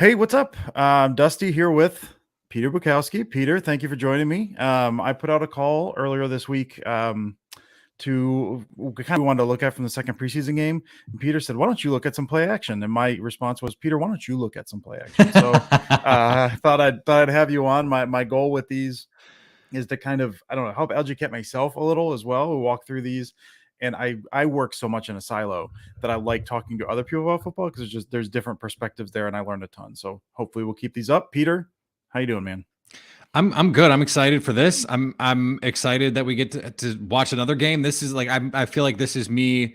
Hey, what's up? Dusty here with Peter Bukowski. Peter, thank you for joining me. I put out a call earlier this week to kind of wanted to look at from the second preseason game. And Peter said, "Why don't you look at some play action?" And my response was, "Peter, why don't you look at some play action?" So I thought I'd have you on. My goal with these is to kind of, I don't know, help educate myself a little as well. We walk through these, and I work so much in a silo that I like talking to other people about football because there's different perspectives there, and I learned a ton. So hopefully we'll keep these up. Peter, how you doing, man? I'm good. I'm excited for this. I'm excited that we get to watch another game. This is like I feel like this is me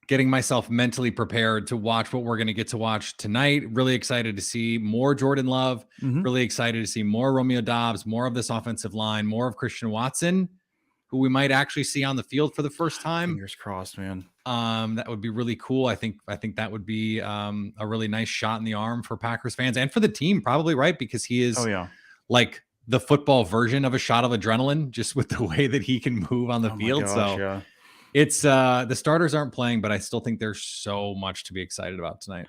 getting myself mentally prepared to watch what we're going to get to watch tonight. Really excited to see more Jordan Love. Mm-hmm. Really excited to see more Romeo Dobbs, more of this offensive line, more of Christian Watson, who we might actually see on the field for the first time. Fingers crossed, man. That would be really cool. I think that would be a really nice shot in the arm for Packers fans and for the team, probably, right? Because he is like the football version of a shot of adrenaline, just with the way that he can move on the field. It's the starters aren't playing, but I still think there's so much to be excited about tonight.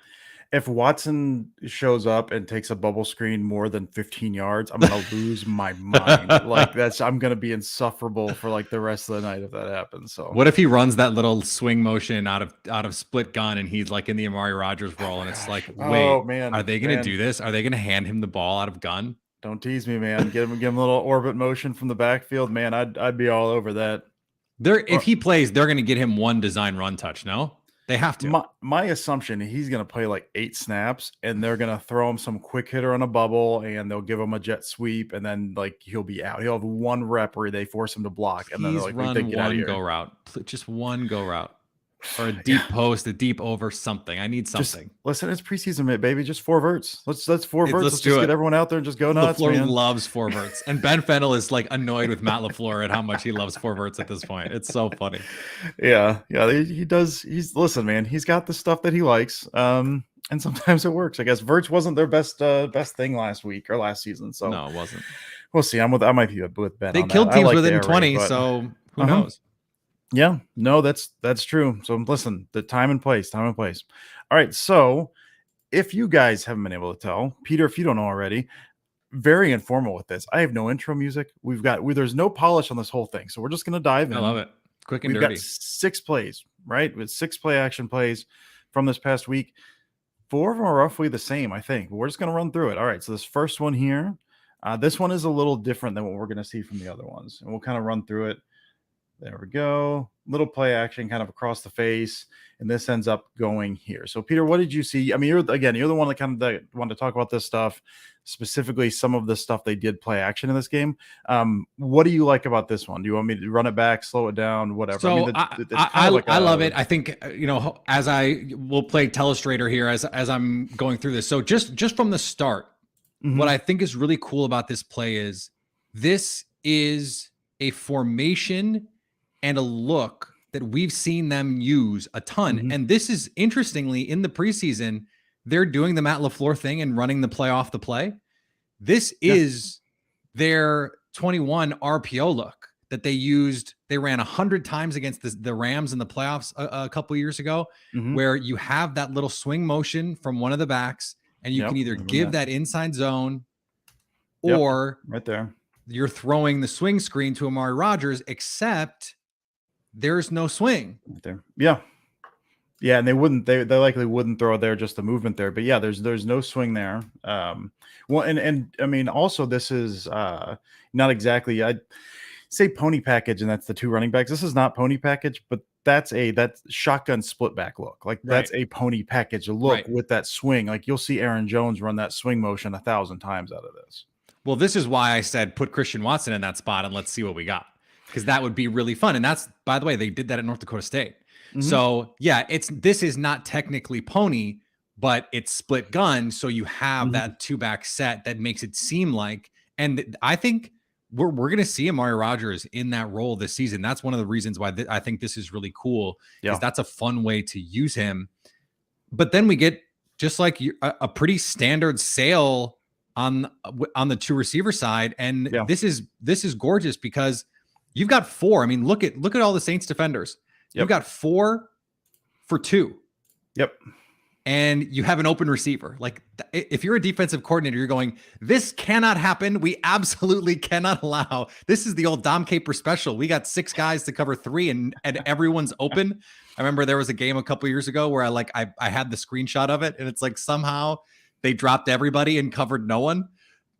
If Watson shows up and takes a bubble screen more than 15 yards, I'm gonna lose my mind. Like I'm gonna be insufferable for like the rest of the night if that happens. So what if he runs that little swing motion out of split gun and he's like in the Amari Rodgers role and it's like, wait, man, are they gonna do this? Are they gonna hand him the ball out of gun? Don't tease me, man. Give him a little orbit motion from the backfield, man. I'd be all over that. If he plays, they're gonna get him one design run touch. No? They have to. My assumption, he's going to play like 8 snaps, and they're going to throw him some quick hitter on a bubble, and they'll give him a jet sweep, and then like he'll be out. He'll have one rep where they force him to block, and then they're like, run one go route, just one go route, or a deep post, a deep over, something. I need something. Listen, it's preseason, baby. Just 4 verts. Let's 4 verts. Let's just get everyone out there and just go nuts. LaFleur loves 4 verts, and Ben Fennell is like annoyed with Matt LaFleur at how much he loves 4 verts at this point. It's so funny. Yeah, he does. Listen, man. He's got the stuff that he likes, and sometimes it works. I guess verts wasn't their best thing last week or last season. So no, it wasn't. We'll see. I might be with Ben. They killed teams within 20, so who knows? Yeah, no, that's true. So listen, the time and place. All right. So if you guys haven't been able to tell, Peter, if you don't know already, very informal with this. I have no intro music. There's no polish on this whole thing. So we're just going to dive in. I love it. Quick and dirty. We've got 6 plays, right? With 6 play action plays from this past week. 4 of them are roughly the same, I think. But we're just going to run through it. All right. So this first one here, this one is a little different than what we're going to see from the other ones. And we'll kind of run through it. There we go. Little play action kind of across the face. And this ends up going here. So, Peter, what did you see? I mean, you're the one that wanted to talk about this stuff, specifically some of the stuff they did play action in this game. What do you like about this one? Do you want me to run it back, slow it down, whatever? So I love it. I think, as I will play Telestrator here as I'm going through this. So just from the start, what I think is really cool about this play is this is a formation and a look that we've seen them use a ton. And this is, interestingly, in the preseason, they're doing the Matt LaFleur thing and running the play off the play. This is their 21 RPO look that they used. They ran 100 times against the Rams in the playoffs a couple years ago, where you have that little swing motion from one of the backs, and you can either give that inside zone or right there, you're throwing the swing screen to Amari Rodgers, except there's no swing right there. Yeah, and they likely wouldn't throw it there, just the movement there. But yeah, there's no swing there. Well, and I mean, also this is not exactly, I'd say pony package, and that's the 2 running backs. This is not pony package, but that's shotgun split back look. Like that's a pony package look with that swing. Like you'll see Aaron Jones run that swing motion 1,000 times out of this. Well, this is why I said put Christian Watson in that spot and let's see what we got, because that would be really fun. And that's, by the way, they did that at North Dakota State. So yeah, this is not technically pony, but it's split gun. So you have that 2-back set that makes it seem like, and I think we're going to see Amari Rodgers in that role this season. That's one of the reasons why I think this is really cool, because that's a fun way to use him. But then we get just like a pretty standard sail on the 2 receiver side. And this is gorgeous because you've got 4. I mean, look at all the Saints defenders. You've got 4 for 2. Yep. and you have an open receiver. Like if you're a defensive coordinator, you're going, this cannot happen. We absolutely cannot allow. This is the old Dom Caper special. We got 6 guys to cover 3 and everyone's open. I remember there was a game a couple years ago where I had the screenshot of it, and it's like somehow they dropped everybody and covered no one.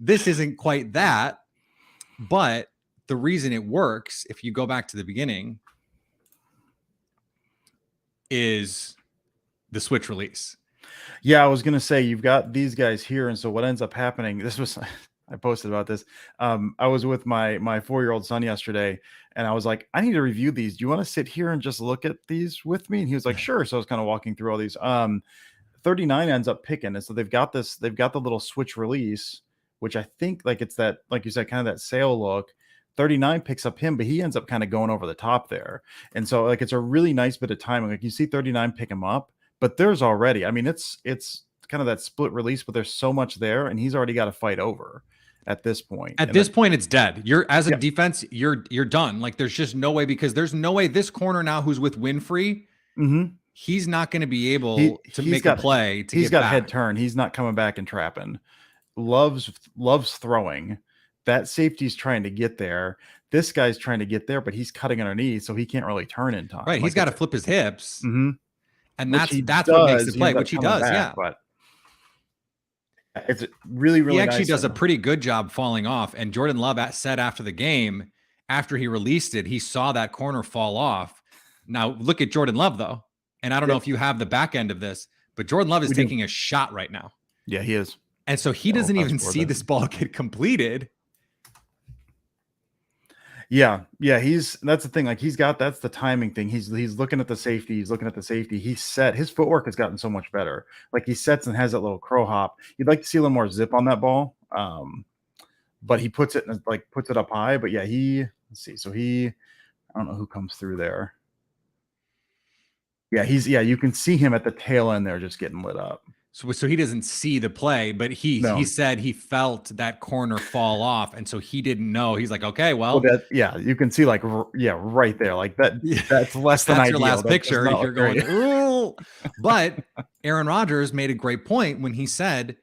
This isn't quite that, but the reason it works, if you go back to the beginning, is the switch release. Yeah, I was gonna say you've got these guys here, and so what ends up happening? This was I posted about this. I was with my 4-year-old son yesterday, and I was like, I need to review these. Do you want to sit here and just look at these with me? And he was like, sure. So I was kind of walking through all these. 39 ends up picking, and so they've got the little switch release, which I think like it's that, like you said, kind of that sail look. 39 picks up him, but he ends up kind of going over the top there. And so like it's a really nice bit of timing. Like you see 39 pick him up, but there's already, I mean, it's kind of that split release, but there's so much there, and he's already got to fight over at this point. At this point, it's dead. You're as a defense, you're done. Like there's just no way, because there's no way this corner now who's with Winfrey, he's not going to be able to make a play. He's got head turn. He's not coming back and trapping. Loves throwing. That safety's trying to get there. This guy's trying to get there, but he's cutting underneath, so he can't really turn in time. Right. Like he's got to flip his hips. And that's what makes the play, which he does. Yeah. But it's really, really he actually nice does a pretty good job falling off. And Jordan Love said after the game, after he released it, he saw that corner fall off. Now look at Jordan Love though. And I don't know if you have the back end of this, but Jordan Love is taking a shot right now. Yeah, he is. And so he doesn't even see this ball get completed. Yeah. That's the thing. Like that's the timing thing. He's looking at the safety. He's set. His footwork has gotten so much better. Like he sets and has that little crow hop. You'd like to see a little more zip on that ball. But he puts it up high. But yeah, let's see. So I don't know who comes through there. Yeah, you can see him at the tail end there just getting lit up. So he doesn't see the play, but he said he felt that corner fall off, and so he didn't know. He's like, okay, well you can see like right there, like that. That's less than ideal. Your last picture. If you're going, ooh. But Aaron Rodgers made a great point when he said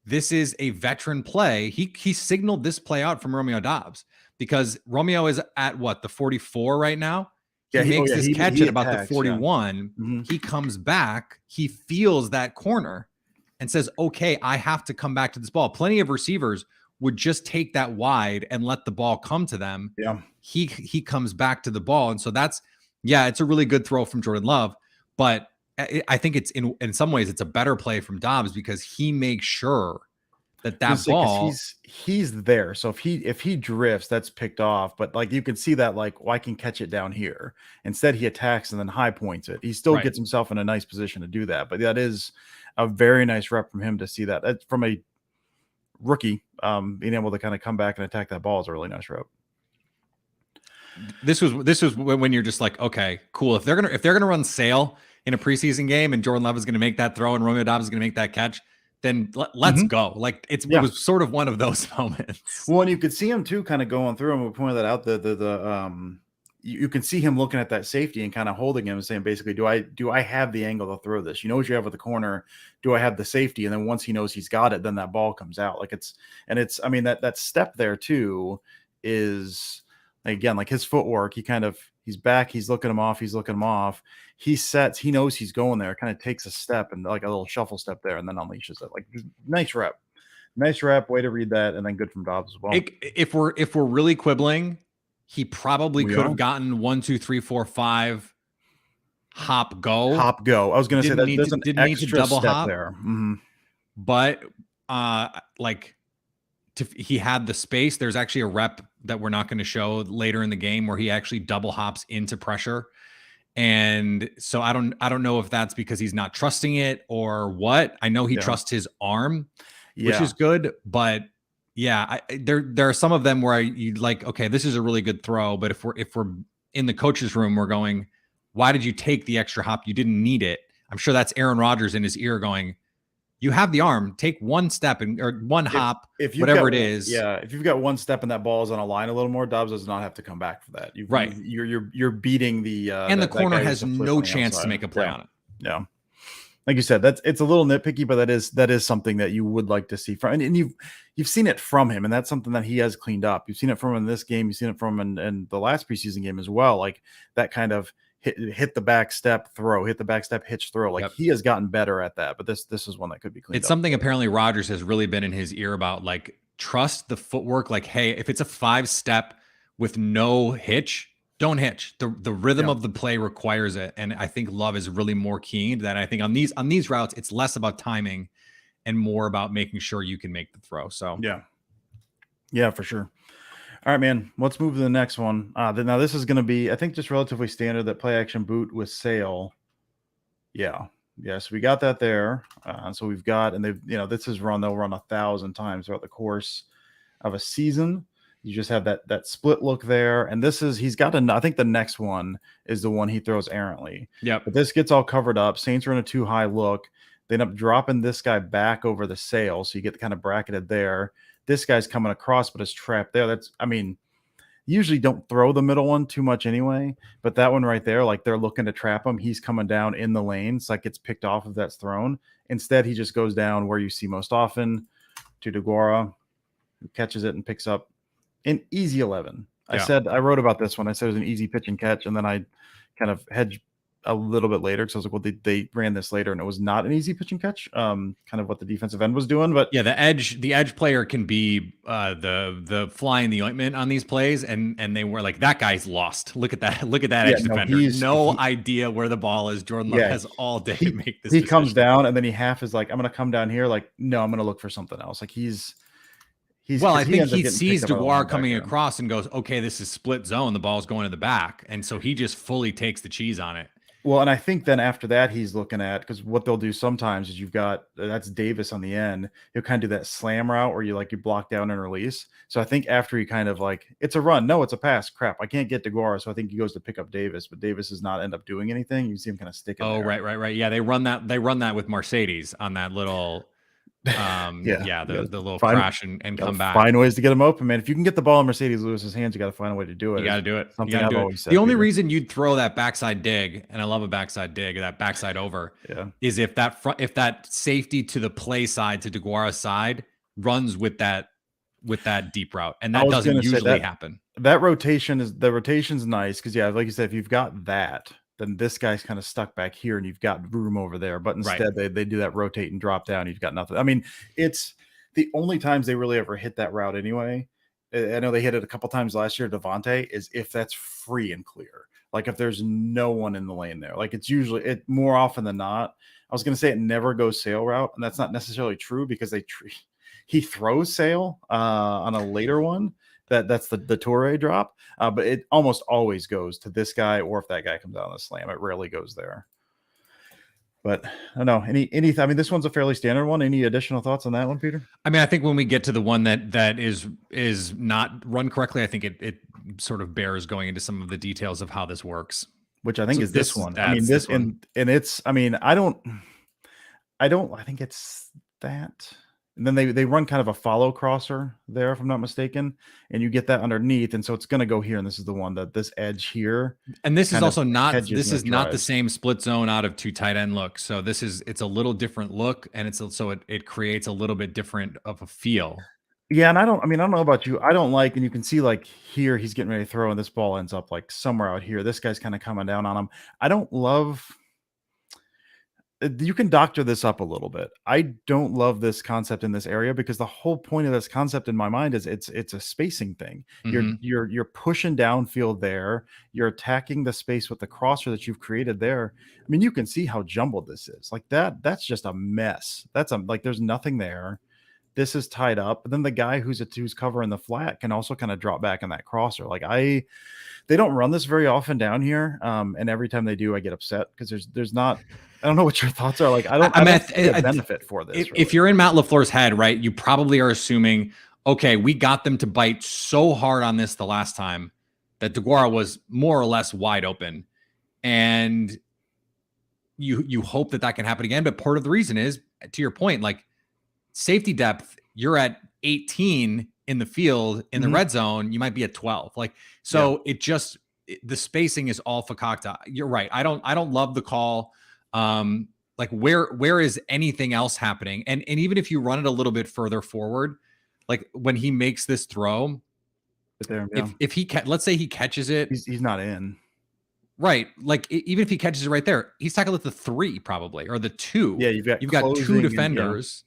this is a veteran play. He signaled this play out from Romeo Doubs, because Romeo is at the 44 right now. He makes this catch at about the 41. Yeah. He comes back. He feels that corner and says, okay, I have to come back to this ball. Plenty of receivers would just take that wide and let the ball come to them. Yeah. He comes back to the ball. And so it's a really good throw from Jordan Love. But I think it's in some ways it's a better play from Doubs, because he makes sure that ball he's there. So if he drifts, that's picked off. But like you can see that, like, well, I can catch it down here. Instead, he attacks and then high points it. He still gets himself in a nice position to do that. But that is a very nice rep from him to see that. That's from a rookie, being able to kind of come back and attack that ball is a really nice rep. This was when you're just like, okay, cool. If they're gonna run sail in a preseason game and Jordan Love is gonna make that throw and Romeo Doubs is gonna make that catch, then let's go. Like it was sort of one of those moments. Well, and you could see him too, kind of going through him. We pointed that out. You can see him looking at that safety and kind of holding him and saying, basically, do I have the angle to throw this? You know what you have with the corner. Do I have the safety? And then once he knows he's got it, then that ball comes out. Like I mean, that step there too is, again, like his footwork. He's back. He's looking him off. He sets. He knows he's going there. Kind of takes a step and like a little shuffle step there, and then unleashes it. Like nice rep. Way to read that, and then good from Doubs as well. If we're really quibbling, he probably could have gotten 1, 2, 3, 4, 5 hop go. I was going to say that there's an extra double step hop there. But he had the space. There's actually a rep that we're not going to show later in the game where he actually double hops into pressure. And so I don't know if that's because he's not trusting it or what. I know he trusts his arm, which is good, but there are some of them where you'd like, okay, this is a really good throw, but if we're in the coach's room, we're going, why did you take the extra hop? You didn't need it. I'm sure that's Aaron Rodgers in his ear going, you have the arm, take one step or one hop, whatever it is. Yeah. If you've got one step and that ball is on a line a little more, Doubs does not have to come back for that. You're beating the, and the corner has no chance to make a play on it. Yeah. like you said, it's a little nitpicky, but that is something that you would like to see from, and you've seen it from him, and that's something that he has cleaned up. You've seen it from him in this game. You've seen it from him in the last preseason game as well. Like that kind of hit the back step throw, hit the back step hitch throw. Like he has gotten better at that, but this is one that could be cleaned up. It's something apparently Rodgers has really been in his ear about, like, trust the footwork. Like, hey, if it's a 5-step with no hitch, don't hitch. The rhythm of the play requires it. And I think Love is really more keen that. I think on these routes, it's less about timing and more about making sure you can make the throw. So yeah, for sure. All right, man, let's move to the next one. Now this is going to be, I think, just relatively standard, that play action boot with sail. Yeah. So we got that there. So we've got, and they've, this is they'll run 1,000 times throughout the course of a season. You just have that split look there. And he's got I think the next one is the one he throws errantly. Yeah. But this gets all covered up. Saints are in a too high look. They end up dropping this guy back over the sail. So you get kind of bracketed there. This guy's coming across, but is trapped there. Usually don't throw the middle one too much anyway, but that one right there, like they're looking to trap him. He's coming down in the lane. So like gets picked off if that's thrown. Instead, he just goes down where you see most often to DeGuara, who catches it and picks up an easy 11. I wrote about this one. I said it was an easy pitch and catch, and then I kind of hedged a little bit later because I was like, well, they ran this later, and it was not an easy pitch and catch. Kind of what the defensive end was doing, but yeah, the edge player can be the fly in the ointment on these plays, and they were like, that guy's lost. Look at that edge defender. No idea where the ball is. Jordan Love has all day to make this. He comes down, and then he half is like, I'm going to come down here. Like, no, I'm going to look for something else. Like I think he sees DeGuara coming across and goes, okay, this is split zone. The ball's going to the back. And so he just fully takes the cheese on it. Well, and I think then after that, he's looking at, because what they'll do sometimes is that's Davis on the end. He'll kind of do that slam route where you block down and release. So I think after he kind of it's a run. No, it's a pass. Crap, I can't get DeGuara. So I think he goes to pick up Davis, but Davis does not end up doing anything. You see him kind of sticking there. Right. Yeah, they run that with Mercedes on that little the little crash and come back. Find ways to get them open, man. If you can get the ball in Mercedes Lewis's hands, you got to find a way to do it. You got to do it. Something I've always said. The only reason you'd throw that backside dig, and I love a backside dig, or that backside over, is if that safety to the play side, to DeGuara's side, runs with that deep route, and that doesn't usually happen. That rotation's nice because like you said, if you've got that, then this guy's kind of stuck back here and you've got room over there. But instead they do that rotate and drop down. You've got nothing. I mean, it's the only times they really ever hit that route anyway. I know they hit it a couple times last year. Devontae is if that's free and clear. Like if there's no one in the lane there, like it's usually more often than not. I was going to say it never goes sail route, and that's not necessarily true because he throws sail on a later one. That's the Toure drop, but it almost always goes to this guy, or if that guy comes out on the slam, it rarely goes there. But I don't know. I mean, this one's a fairly standard one. Any additional thoughts on that one, Peter? I mean, I think when we get to the one that is not run correctly, I think it sort of bears going into some of the details of how this works. Which I think is this one. I mean, this one. And it's. I mean, I think it's that. And then they run kind of a follow crosser there, if I'm not mistaken, and you get that underneath, and so it's going to go here. And this is the one that this edge here, and this is also not the same split zone out of two tight end look. So it's a little different look, and it creates a little bit different of a feel. Yeah, and I don't know about you. I don't like, and you can see here he's getting ready to throw, and this ball ends up somewhere out here. This guy's kind of coming down on him. I don't love. You can doctor this up a little bit. I don't love this concept in this area because the whole point of this concept in my mind is it's a spacing thing. Mm-hmm. You're pushing downfield there. You're attacking the space with the crosser that you've created there. I mean, you can see how jumbled this is. That's just a mess. There's nothing there. This is tied up. But then the guy who's covering the flat can also kind of drop back in that crosser. They don't run this very often down here. And every time they do, I get upset because there's not. I don't know what your thoughts are. I don't see a benefit for this. If you're in Matt LaFleur's head, right, you probably are assuming, okay, we got them to bite so hard on this the last time that DeGuara was more or less wide open. And you hope that can happen again. But part of the reason is, to your point, safety depth, you're at 18 in the field. In the red zone, you might be at 12. The spacing is all fakakta. You're right. I don't love the call. Like where is anything else happening? And even if you run it a little bit further forward, like when he makes this throw, there, yeah. if he let's say he catches it, he's not in. Right. Like even if he catches it right there, he's tackled at the 3 probably, or the 2. Yeah, you've got 2 defenders.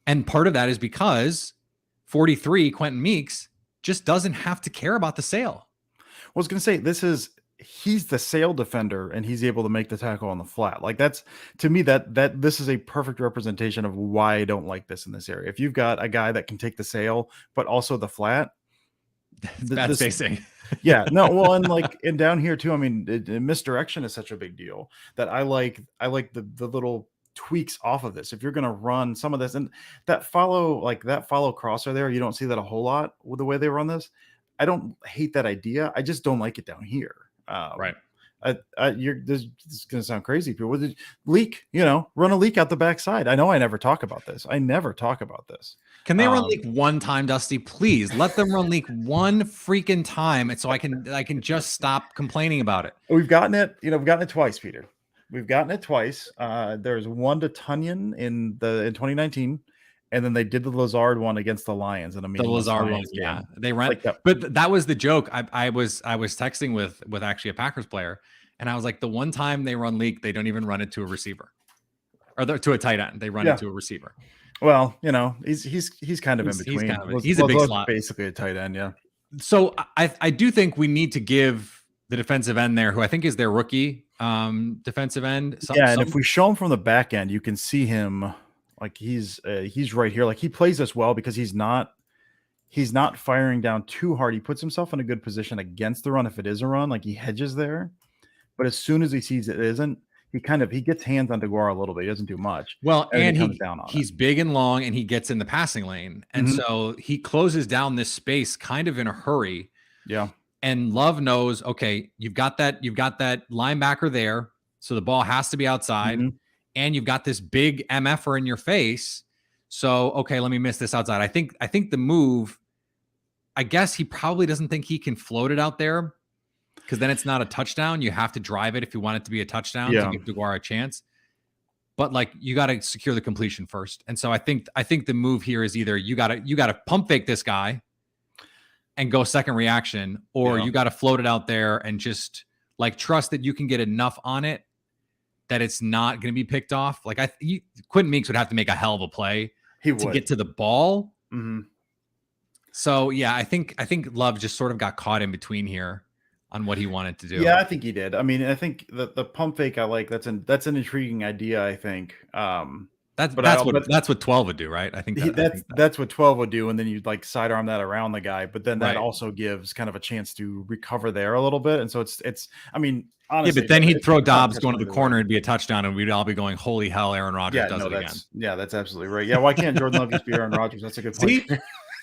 And part of that is because 43 Quentin Meeks just doesn't have to care about the sail. I was going to say, he's the sail defender and he's able to make the tackle on the flat. Like that's, to me, that this is a perfect representation of why I don't like this in this area. If you've got a guy that can take the sail, but also the flat, bad spacing. Yeah, no, well, and down here too, I mean, misdirection is such a big deal that I like the little tweaks off of this. If you're going to run some of this, and that follow crosser there, you don't see that a whole lot with the way they run this. I don't hate that idea. I just don't like it down here. Right. This is going to sound crazy. People with leak, run a leak out the backside. I know I never talk about this. Can they run leak one time, Dusty? Please let them run leak one freaking time, and so I can just stop complaining about it. We've gotten it. We've gotten it twice, Peter. We've gotten it twice. There's one to Tunyon in 2019. And then they did the Lazard one against the Lions in a meeting. The Lazard one, yeah, they ran. Like but that was the joke. I was texting with actually a Packers player, and I was like, the one time they run leak, they don't even run it to a receiver, or to a tight end. They run it to a receiver. Well, he's kind of in between. He's a big slot, basically a tight end. Yeah. So I do think we need to give the defensive end there, who I think is their rookie defensive end. And if we show him from the back end, you can see him. Like he's right here. Like he plays this well because he's not firing down too hard. He puts himself in a good position against the run. If it is a run, like he hedges there, but as soon as he sees it isn't, he gets hands on DeGuara a little bit. He doesn't do much. Well, and he's big and long, and he gets in the passing lane, and so he closes down this space kind of in a hurry. Yeah. And Love knows, okay, you've got that linebacker there, so the ball has to be outside. And you've got this big MFer in your face. So, okay, let me miss this outside. I think the move, I guess he probably doesn't think he can float it out there because then it's not a touchdown. You have to drive it if you want it to be a touchdown to give DeGuara a chance. But like you got to secure the completion first. And so I think the move here is either you got to pump fake this guy and go second reaction, or you got to float it out there and just like trust that you can get enough on it that it's not going to be picked off. Like Quentin Meeks would have to make a hell of a play to get to the ball. So yeah, I think Love just sort of got caught in between here on what he wanted to do. Yeah, I think he did. I mean, I think the pump fake I like. That's an intriguing idea. I think. That's what 12 would do, right? I think that's what 12 would do, and then you'd like sidearm that around the guy, but then that also gives kind of a chance to recover there a little bit, and so it's. I mean, honestly, but then he'd throw Dobbs going to the corner and be a touchdown, and we'd all be going, "Holy hell, Aaron Rodgers does it again!" Yeah, that's absolutely right. Yeah, why can't Jordan Love just be Aaron Rodgers? That's a good point. See,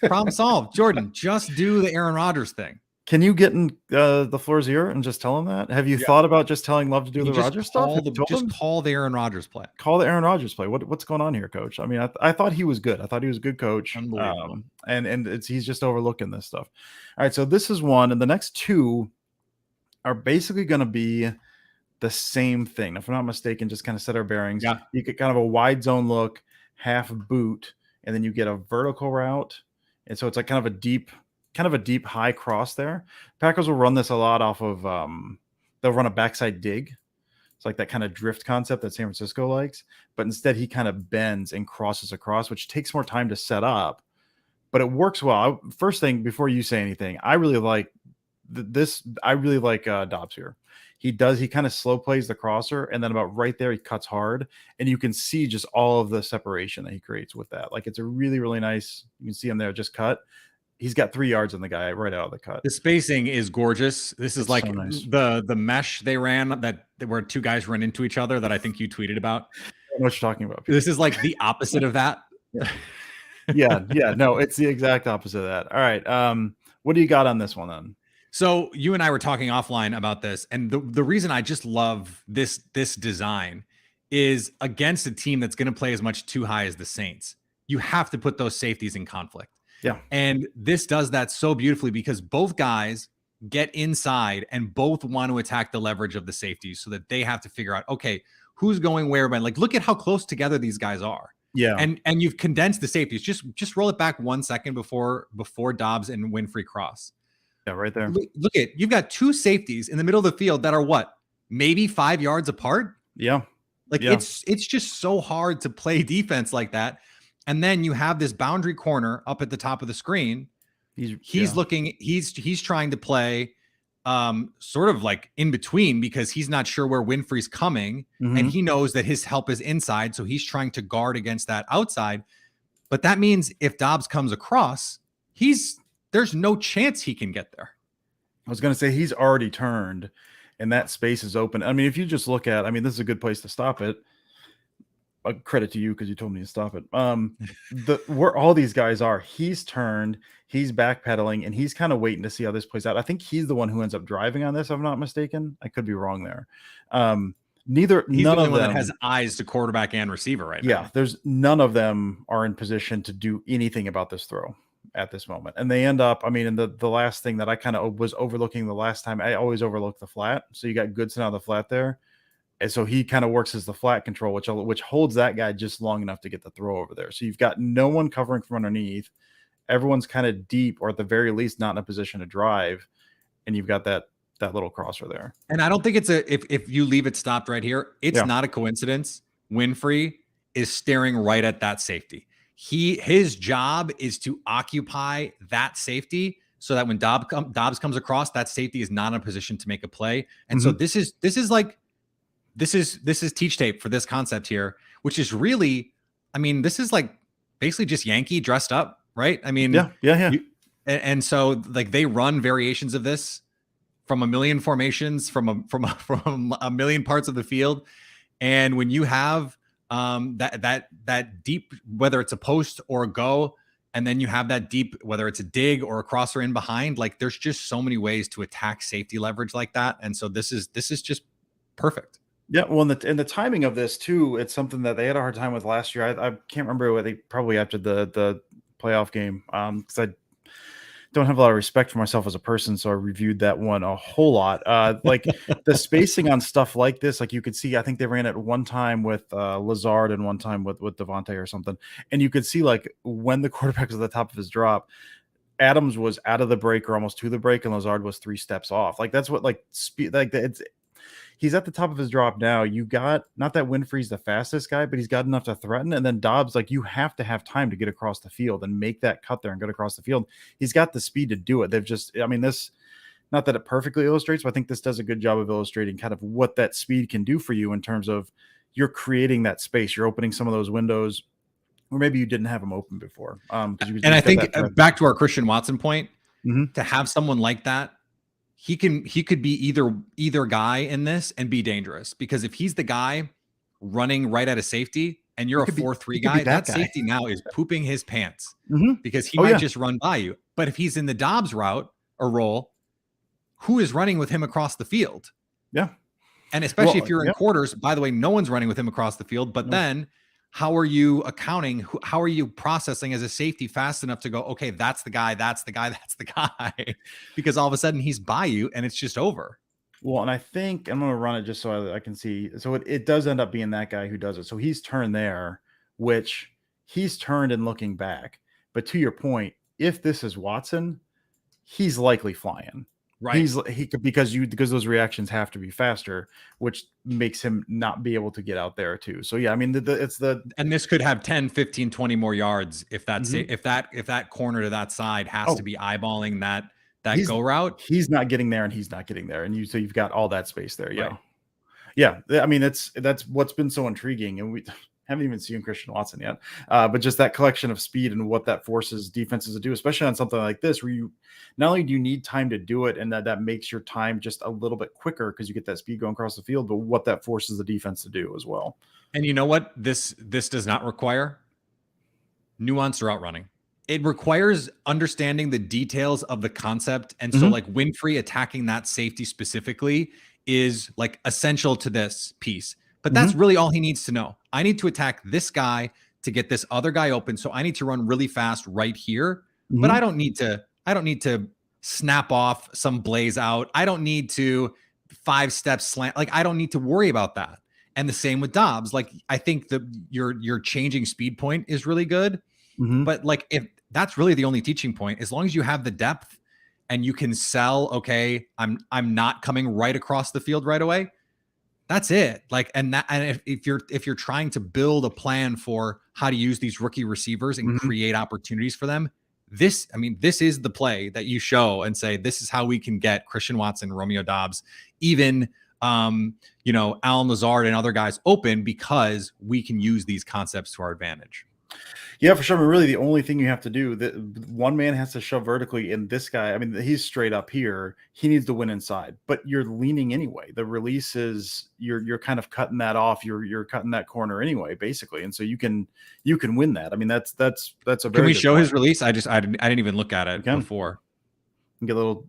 problem solved. Jordan, just do the Aaron Rodgers thing. Can you get in the floor's ear and just tell him that? Have you thought about just telling Love to do the Rodgers stuff? Just call the Aaron Rodgers play. Call the Aaron Rodgers play. What's going on here, Coach? I mean, I thought he was good. I thought he was a good coach. And he's just overlooking this stuff. All right, so this is one, and the next two are basically going to be the same thing. If I'm not mistaken, just kind of set our bearings. Yeah. You get kind of a wide zone look, half boot, and then you get a vertical route, and so it's like kind of a deep high cross there. Packers will run this a lot off of they'll run a backside dig. It's like that kind of drift concept that San Francisco likes, but instead he kind of bends and crosses across, which takes more time to set up, but it works well. First thing, before you say anything, I really like this. I really like Dobbs here. He kind of slow plays the crosser, and then about right there he cuts hard, and you can see just all of the separation that he creates with that. Like it's a really, really nice. You can see him there just cut. He's got 3 yards on the guy right out of the cut. The spacing is gorgeous. This is like so nice. The mesh they ran that where two guys run into each other that I think you tweeted about. I don't know what you're talking about. This is like the opposite of that. Yeah. No, it's the exact opposite of that. All right. What do you got on this one then? So you and I were talking offline about this, and the reason I just love this design is against a team that's going to play as much too high as the Saints. You have to put those safeties in conflict. Yeah. And this does that so beautifully because both guys get inside and both want to attack the leverage of the safeties so that they have to figure out, okay, who's going where, but like, look at how close together these guys are. Yeah. And you've condensed the safeties. Just roll it back 1 second before Dobbs and Winfrey cross. Yeah, right there. Look at, you've got 2 safeties in the middle of the field that are what? Maybe 5 yards apart. Yeah. Like it's just so hard to play defense like that. And then you have this boundary corner up at the top of the screen. He's trying to play sort of like in between, because he's not sure where Winfrey's coming, and he knows that his help is inside. So he's trying to guard against that outside. But that means if Dobbs comes across, there's no chance he can get there. I was going to say, he's already turned and that space is open. I mean, if you just look at, this is a good place to stop it. Credit to you because you told me to stop it. Where all these guys are, he's turned, he's backpedaling, and he's kind of waiting to see how this plays out. I think he's the one who ends up driving on this, if I'm not mistaken. I could be wrong there. He's none the of them that has eyes to quarterback and receiver right now. Yeah, there's none of them are in position to do anything about this throw at this moment. And they end up, and the last thing that I kind of was overlooking the last time, I always overlook the flat. So you got Goodson on the flat there. And so he kind of works as the flat control, which holds that guy just long enough to get the throw over there. So you've got no one covering from underneath. Everyone's kind of deep, or at the very least not in a position to drive. And you've got that little crosser there. And I don't think it's if you leave it stopped right here, it's not a coincidence. Winfrey is staring right at that safety. His job is to occupy that safety so that when Dobbs comes across, that safety is not in a position to make a play. And so this is teach tape for this concept here, which is really, this is like basically just Yankee dressed up, right? Yeah. And so like they run variations of this from a million formations, from a million parts of the field. And when you have that deep, whether it's a post or a go, and then you have that deep, whether it's a dig or a crosser in behind, like there's just so many ways to attack safety leverage like that. And so this is just perfect. Yeah, well, and the timing of this too, it's something that they had a hard time with last year. I can't remember what they probably after the playoff game, because I don't have a lot of respect for myself as a person, so I reviewed that one a whole lot. Like the spacing on stuff like this, like you could see, I think they ran it one time with Lazard and one time with Devontae or something, and you could see like when the quarterback was at the top of his drop, Adams was out of the break or almost to the break, and Lazard was 3 steps off. Like that's what speed, like it's. He's at the top of his drop now. You got, not that Winfrey's the fastest guy, but he's got enough to threaten. And then Dobbs, like you have to have time to get across the field and make that cut there and get across the field. He's got the speed to do it. They've just, this, not that it perfectly illustrates, but I think this does a good job of illustrating kind of what that speed can do for you in terms of you're creating that space. You're opening some of those windows, or maybe you didn't have them open before. And I think back to our Christian Watson point, to have someone like that, he could be either guy in this and be dangerous, because if he's the guy running right at a safety and you're a 4-3 guy, that safety now is pooping his pants because he might just run by you. But if he's in the Dobbs route or roll, who is running with him across the field? Yeah. And especially if you're in quarters, by the way, no one's running with him across the field, but then how are you accounting? How are you processing as a safety fast enough to go, okay, that's the guy, because all of a sudden he's by you and it's just over. Well, and I think I'm going to run it just so I can see. So it does end up being that guy who does it. So he's turned there, which he's turned and looking back. But to your point, if this is Watson, he's likely flying. Right. Because those reactions have to be faster, which makes him not be able to get out there too. So yeah, and this could have 10, 15, 20 more yards if that's if that corner to that side has to be eyeballing that go route. He's not getting there and he's not getting there. And you've got all that space there. Yeah. Right. Yeah. That's what's been so intriguing. And we haven't even seen Christian Watson yet. But just that collection of speed and what that forces defenses to do, especially on something like this, where you not only do you need time to do it, and that makes your time just a little bit quicker because you get that speed going across the field, but what that forces the defense to do as well. And you know what? This does not require nuanced route running. It requires understanding the details of the concept. And so like Winfrey attacking that safety specifically is like essential to this piece. But that's really all he needs to know. I need to attack this guy to get this other guy open. So I need to run really fast right here. But I don't need to snap off some blaze out. I don't need to 5-step slant. Like I don't need to worry about that. And the same with Dobbs. Like, I think your changing speed point is really good. But like, if that's really the only teaching point, as long as you have the depth and you can sell, okay, I'm not coming right across the field right away. That's it. Like, and if you're trying to build a plan for how to use these rookie receivers and create opportunities for them, this is the play that you show and say, this is how we can get Christian Watson, Romeo Dobbs, even Alan Lazard and other guys open, because we can use these concepts to our advantage. Yeah, for sure. I mean, really, the only thing you have to do, that one man has to shove vertically, and this guy, I mean, he's straight up here. He needs to win inside, but you're leaning anyway. The release is you're kind of cutting that off. You're cutting that corner anyway, basically, and so you can win that. I mean, that's a very. Can we show his release? I didn't even look at it before. Get a little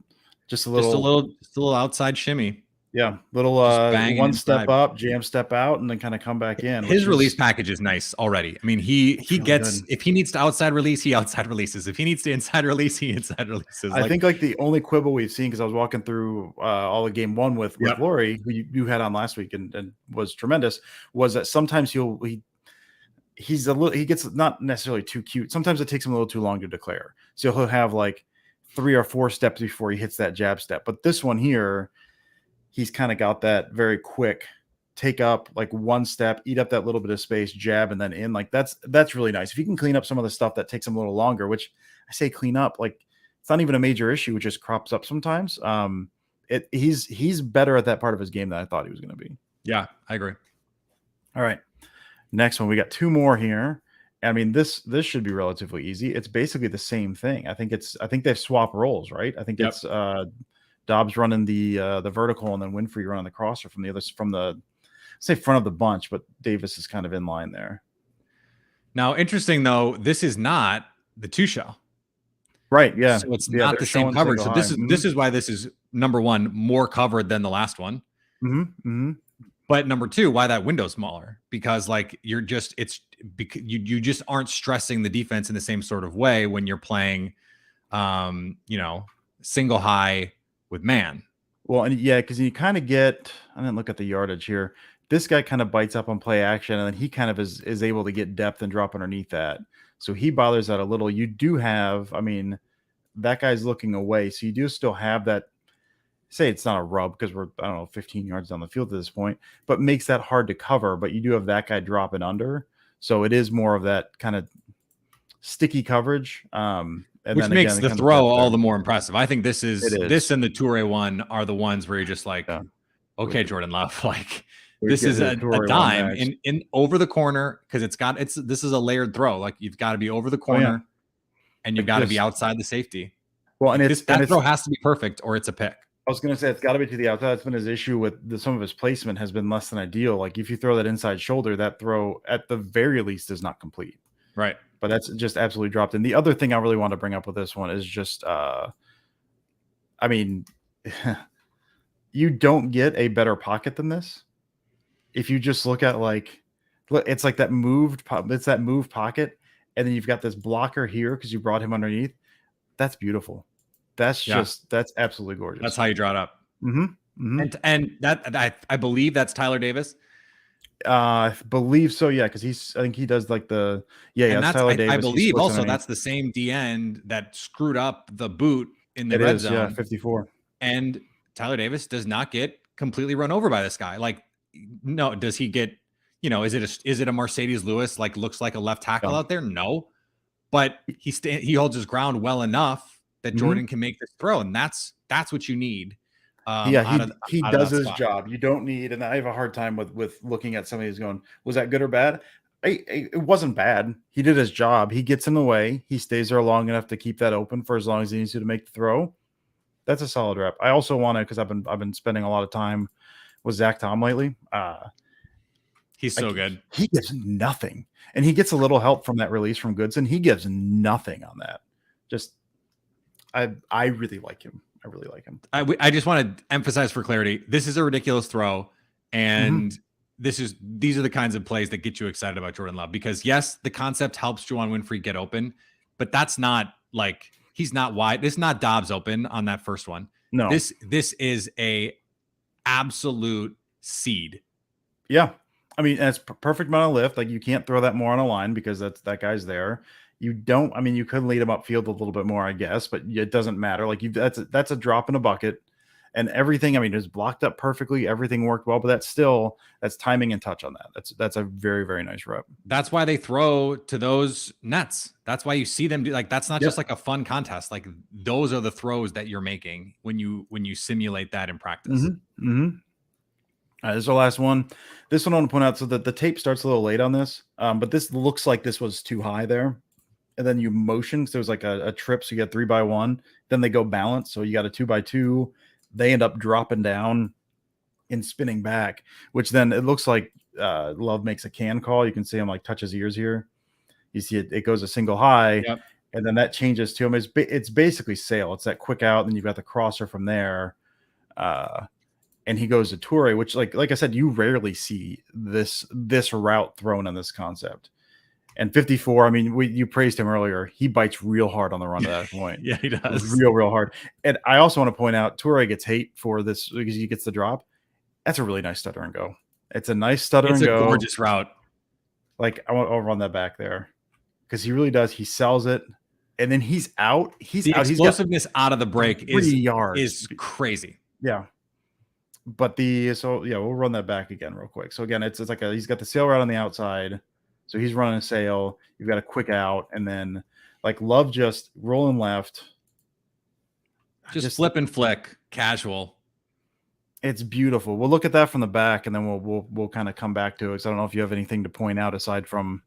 outside shimmy. Yeah, little one step up, jam step out, and then kind of come back in. His release package is nice already. I mean, he gets good. If he needs to outside release, he outside releases. If he needs to inside release, he inside releases. I think like the only quibble we've seen, because I was walking through all of game one with Lori, who you had on last week and was tremendous, was that sometimes he gets not necessarily too cute. Sometimes it takes him a little too long to declare. So he'll have like 3 or 4 steps before he hits that jab step. But this one here, he's kind of got that very quick take up, like one step, eat up that little bit of space, jab, and then in. Like that's really nice. If you can clean up some of the stuff that takes him a little longer, which I say clean up, like it's not even a major issue. It just crops up sometimes. He's better at that part of his game than I thought he was going to be. Yeah, I agree. All right. Next one. We got 2 more here. I mean, this should be relatively easy. It's basically the same thing. I think they've swapped roles, right? I think it's Dobbs running the vertical, and then Winfrey running the crosser from the front of the bunch, but Davis is kind of in line there. Now, interesting though, this is not the 2 shell. Right. Yeah. So it's not the same coverage. So this is why this is, number one, more covered than the last one. But number 2, why that window's smaller? Because like you just aren't stressing the defense in the same sort of way when you're playing single high with man. Well, and because you kind of get, I didn't look at the yardage here. This guy kind of bites up on play action, and then he kind of is able to get depth and drop underneath that. So he bothers that a little. You do have, I mean, that guy's looking away. So you do still have that, say it's not a rub because we're, 15 yards down the field at this point, but makes that hard to cover. But you do have that guy dropping under. So it is more of that kind of sticky coverage. Which makes the throw all the more impressive. I think this and the Toure one are the ones where you're just like, okay, Jordan Love, like this is a dime in over the corner, because this is a layered throw. Like you've got to be over the corner and you've got to be outside the safety. Well, and that throw has to be perfect or it's a pick. I was going to say it's got to be to the outside. That's been his issue with some of his placement has been less than ideal. Like if you throw that inside shoulder, that throw at the very least is not complete. Right. But that's just absolutely dropped. And the other thing I really want to bring up with this one is just, I mean, you don't get a better pocket than this. If you just look at it's like that moved pocket. And then you've got this blocker here because you brought him underneath. That's beautiful. That's absolutely gorgeous. That's how you draw it up. And that I believe that's Tyler Davis. I believe so, yeah, because I think he does like the that's Tyler Davis. I believe also that's the same D end that screwed up the boot in the red zone. Yeah, 54. And Tyler Davis does not get completely run over by this guy. Like, no, does he get? Is it a Mercedes Lewis? Like, looks like a left tackle out there? No, but he holds his ground well enough that Jordan can make this throw, and that's what you need. He does his job. You don't need, and I have a hard time with looking at somebody who's going, was that good or bad? It wasn't bad. He did his job. He gets in the way. He stays there long enough to keep that open for as long as he needs to make the throw. That's a solid rep. I also want to, because I've been spending a lot of time with Zach Tom lately. He's so good. He gives nothing, and he gets a little help from that release from Goodson. He gives nothing on that. Just, I really like him. I really like him. I just want to emphasize for clarity, this is a ridiculous throw, and these are the kinds of plays that get you excited about Jordan Love, because yes, the concept helps Juwan Winfrey get open, but that's not like, he's not wide. This is not Dobbs open on that first one. No, this is a absolute seed. Yeah. I mean, that's perfect amount of lift. Like you can't throw that more on a line because that guy's there. You don't. I mean, you could lead him upfield a little bit more, I guess, but it doesn't matter. Like that's a drop in a bucket, and everything. I mean, it's blocked up perfectly. Everything worked well, but that's timing and touch on that. That's a very very nice rep. That's why they throw to those nets. That's why you see them do like that's not just like a fun contest. Like those are the throws that you're making when you simulate that in practice. Mm-hmm. Mm-hmm. This is our last one. This one I want to point out. So that the tape starts a little late on this, but this looks like this was too high there. And then you motion. So there's like a trip. So you get 3x1. Then they go balance. So you got a 2x2. They end up dropping down and spinning back, which then it looks like Love makes a can call. You can see him like touch his ears here. You see it goes a single high. Yep. And then that changes to him. It's basically sail. It's that quick out. And then you've got the crosser from there. And he goes to Toure, which like I said, you rarely see this route thrown in this concept. And 54, I mean, you praised him earlier. He bites real hard on the run to that point. Yeah, he does. Real hard. And I also want to point out, Toure gets hate for this because he gets the drop. That's a really nice stutter and go. It's a nice stutter and go. It's a gorgeous route. Like, I'll run that back there because he really does. He sells it. And then he's out. The explosiveness out of the break is crazy. Yeah. But we'll run that back again real quick. So again, it's like he's got the sail route on the outside. So he's running a sail. You've got a quick out, and then like Love just rolling left. Just flip and flick, casual. It's beautiful. We'll look at that from the back, and then we'll kind of come back to it. So I don't know if you have anything to point out aside from.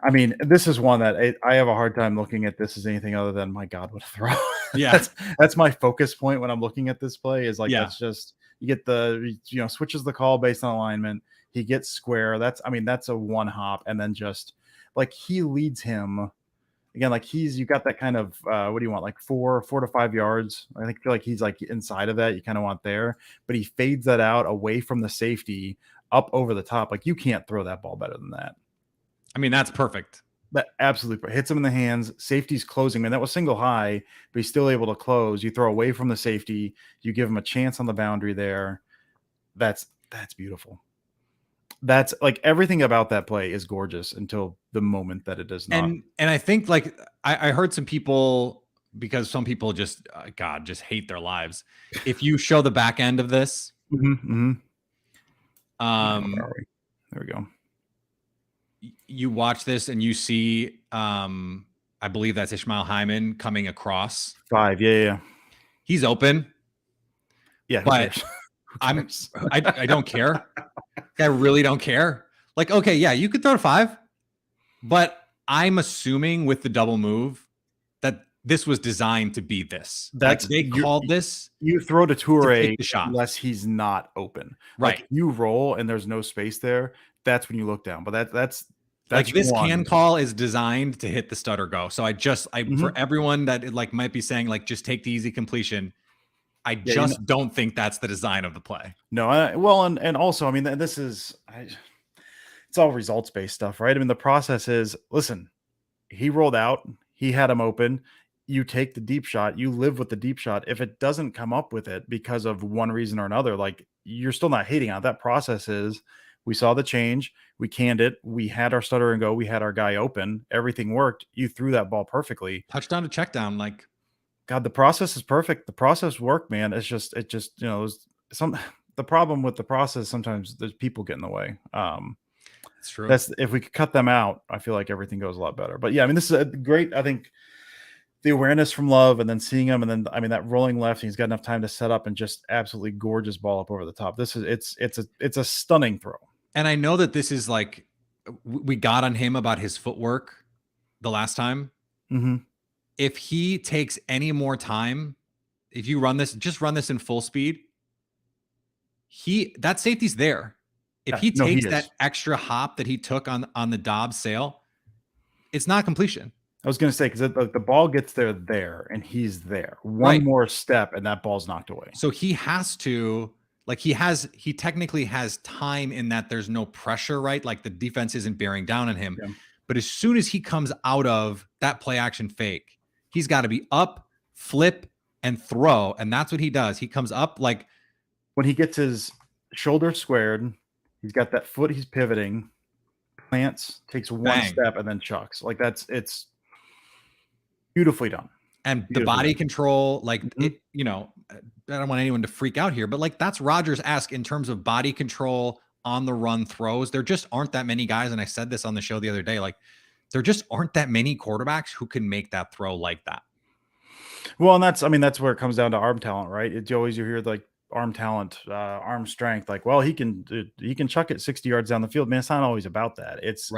I mean, this is one that I have a hard time looking at this as anything other than my God, what a throw. Yeah, that's my focus point when I'm looking at this play. Is like that's just you get switches the call based on alignment. He gets square. That's a one hop, and then just like he leads him again. Like you got that kind of what do you want? Like 4 to 5 yards. I feel like he's like inside of that. You kind of want there, but he fades that out away from the safety up over the top. Like you can't throw that ball better than that. I mean, that's perfect. That absolutely hits him in the hands. Safety's closing. Man, that was single high, but he's still able to close. You throw away from the safety. You give him a chance on the boundary there. That's beautiful. That's like everything about that play is gorgeous until the moment that it does not. And I think like I heard some people, because some people just hate their lives. If you show the back end of this, there we go. You watch this and you see, I believe that's Ishmael Hyman coming across 5. Yeah. He's open. Yeah, but I don't care. I really don't care. Like, okay, yeah, you could throw to 5, but I'm assuming with the double move that this was designed to be this. That's like they called this. You throw to Toure unless he's not open. Right. Like you roll and there's no space there. That's when you look down. But that's like this can call is designed to hit the stutter go. So for everyone that like might be saying like just take the easy completion. I don't think that's the design of the play. No, and also, I mean, it's all results based stuff, right? I mean, the process is, listen, he rolled out, he had him open. You take the deep shot, you live with the deep shot. If it doesn't come up with it because of one reason or another, like you're still not hating on it. That process is, we saw the change, we canned it, we had our stutter and go, we had our guy open, everything worked. You threw that ball perfectly. Touchdown to check down, like. God, the process is perfect. The process worked, man. It just, the problem with the process, sometimes there's people get in the way. It's true. If we could cut them out, I feel like everything goes a lot better. But yeah, I mean, this is a great, I think the awareness from Love and then seeing him. And then, I mean, that rolling left, he's got enough time to set up and just absolutely gorgeous ball up over the top. It's a stunning throw. And I know that this is like, we got on him about his footwork the last time. Mm-hmm. If he takes any more time, if you run this in full speed, that safety's there. If he takes that extra hop that he took on the Dobbs sail, it's not completion. I was going to say, because the ball gets there, and he's there. One more step, and that ball's knocked away. So he has to, like he technically has time in that there's no pressure, right? Like the defense isn't bearing down on him. Yeah. But as soon as he comes out of that play action fake, he's got to be up, flip, and throw. And that's what he does. He comes up like when he gets his shoulder squared, He's got that foot. He's pivoting, plants, takes one step, and then chucks. Like it's beautifully done. And the body control, like it, you know, I don't want anyone to freak out here, but like that's Rodgers-esque in terms of body control on the run throws. There just aren't that many guys, and I said this on the show the other day, like there just aren't that many quarterbacks who can make that throw like that. Well, and that's where it comes down to arm talent, right? You hear like arm talent, arm strength, like, well, he can chuck it 60 yards down the field. Man, it's not always about that. It's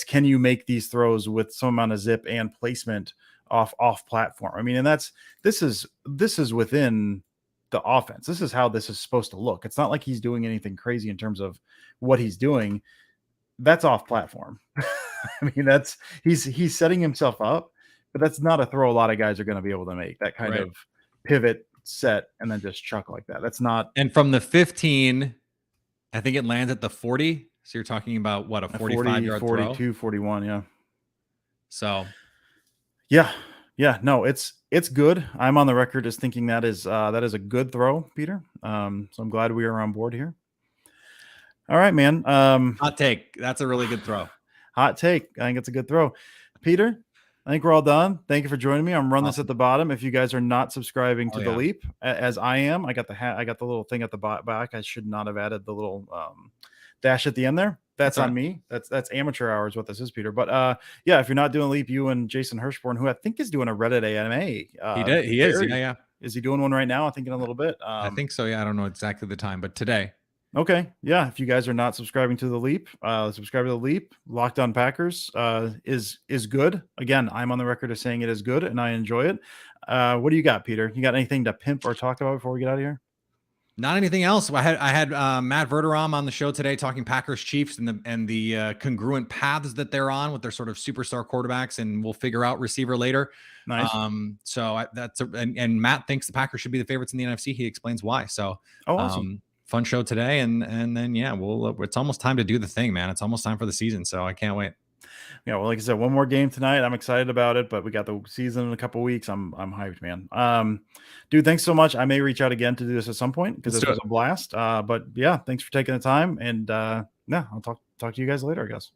can you make these throws with some amount of zip and placement off platform? I mean, and this is within the offense. This is how this is supposed to look. It's not like he's doing anything crazy in terms of what he's doing. That's off platform. I mean, he's setting himself up, but that's not a throw a lot of guys are going to be able to make. That kind of pivot, set, and then just chuck like that. That's not. And from the 15, I think it lands at the 40. So you're talking about what, a 45-yard 42, throw? 41, yeah. So yeah, no, it's good. I'm on the record as thinking that is a good throw, Peter. So I'm glad we are on board here. All right, man. Hot take. That's a really good throw. Hot take. I think it's a good throw. Peter, I think we're all done. Thank you for joining me. I'm running this at the bottom. If you guys are not subscribing to The Leap, as I am, I got the little thing at the back. I should not have added the little dash at the end there. That's on me. That's amateur hours what this is, Peter. But yeah, if you're not doing Leap, you and Jason Hirschborn, who I think is doing a Reddit AMA. He is. Yeah. Is he doing one right now? I think in a little bit. I think so. Yeah. I don't know exactly the time, but today. Okay. Yeah. If you guys are not subscribing to The Leap, subscribe to The Leap. Locked On Packers is good. Again, I'm on the record of saying it is good and I enjoy it. What do you got, Peter? You got anything to pimp or talk about before we get out of here? Not anything else. I had Matt Verderam on the show today talking Packers Chiefs and the congruent paths that they're on with their sort of superstar quarterbacks, and we'll figure out receiver later. Nice. And Matt thinks the Packers should be the favorites in the NFC. He explains why. So awesome. Fun show today, and then it's almost time to do the thing, man. It's almost time for the season, so I can't wait. Yeah, well, like I said, one more game tonight. I'm excited about it, but we got the season in a couple weeks. I'm hyped, man. Dude, thanks so much. I may reach out again to do this at some point because this was a blast. But yeah, thanks for taking the time, and yeah, I'll talk to you guys later, I guess.